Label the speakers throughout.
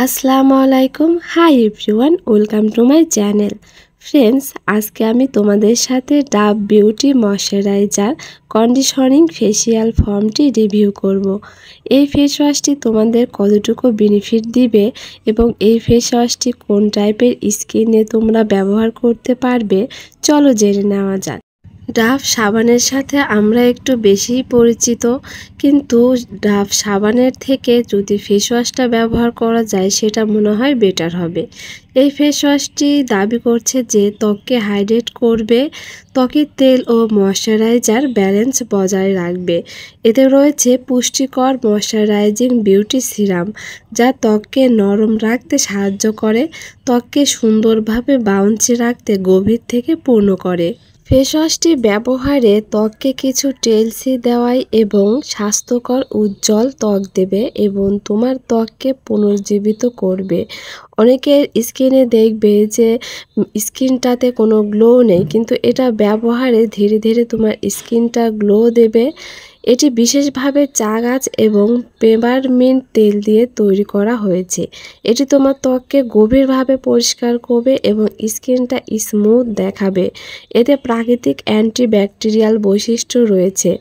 Speaker 1: আসসালামু আলাইকুম। Hi everyone, welcome to my channel. Friends, আজকে আমি তোমাদের সাথে Dove beauty moisturiser conditioning facial ফর্মটি রিভিউ করব। এই ফেস ওয়াশটি তোমাদের কতটুকু বেনিফিট দিবে এবং এই ফেস ওয়াশটি কোন টাইপের স্কিনে তোমরা ব্যবহার করতে পারবে, চলো জেনে নেওয়া যাক। ডাভ সাবানের সাথে আমরা একটু বেশিই পরিচিত, কিন্তু ডাভ সাবানের থেকে যদি ফেস ওয়াশটা ব্যবহার করা যায় সেটা মনে হয় বেটার হবে। এই ফেস ওয়াশটি দাবি করছে যে ত্বককে হাইড্রেট করবে, ত্বকের তেল ও ময়শ্চারাইজার ব্যালেন্স বজায় রাখবে। এতে রয়েছে পুষ্টিকর ময়শ্চারাইজিং বিউটি সিরাম, যা ত্বককে নরম রাখতে সাহায্য করে, ত্বককে সুন্দরভাবে বাউন্সি রাখতে গভীর থেকে পূর্ণ করে। ফেস ওয়াশটি ব্যবহারে ত্বককে কিছু টেলসি দেওয়াই এবং স্বাস্থ্যকর উজ্জ্বল ত্বক দেবে এবং তোমার ত্বককে পুনর্জীবিত করবে। অনেকের স্কিনে দেখবে যে স্কিনটাতে কোনো গ্লো নেই, কিন্তু এটা ব্যবহারে ধীরে ধীরে তোমার স্কিনটা গ্লো দেবে। এটি বিশেষভাবে চা গাছ এবং পেপারমিন্ট তেল দিয়ে তৈরি করা হয়েছে। এটি তোমার ত্বককে গভীরভাবে পরিষ্কার করবে এবং স্কিনটা স্মুথ দেখাবে। এতে প্রাকৃতিক অ্যান্টিব্যাকটেরিয়াল বৈশিষ্ট্য রয়েছে।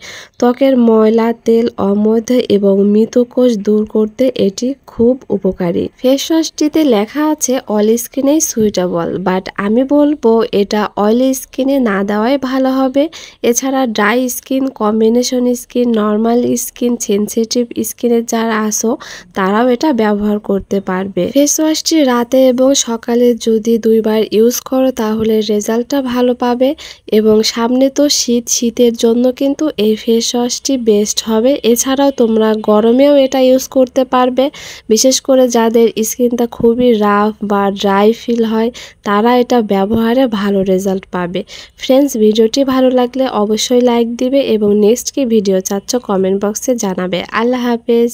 Speaker 1: ত্বকের ময়লা, তেল, অমৈধ এবং মৃত কোষ দূর করতে এটি খুব উপকারী। ফেস ওয়াশটিতে লেখা আছে অল স্কিনেই সুইটেবল, বাট আমি বলবো এটা অয়েলি স্কিনে না দেওয়াই ভালো হবে। এছাড়া dry skin, combination skin, normal skin, sensitive স্কিনের যারা আসো তারাও এটা ব্যবহার করতে পারবে। ফেস ওয়াশটি রাতে এবং সকালে যদি দুইবার ইউজ করো তাহলে রেজাল্টটা ভালো পাবে। এবং সামনে তো শীতের জন্য কিন্তু এই ফেস ওয়াশটি বেস্ট হবে। এছাড়াও তোমরা গরমেও এটা ইউজ করতে পারবে। বিশেষ করে যাদের স্কিনটা খুবই রাফ বা ড্রাই ফিল হয় তারা এটা ব্যবহারে ভালো রেজাল্ট পাবে। ফ্রেন্ডস, ভিডিওটি ভালো লাগলে অবশ্যই লাইক দিবে এবং নেক্সট কি ভিডিও চাচ্ছ কমেন্ট বক্সে জানাবে। আল্লাহ হাফেজ।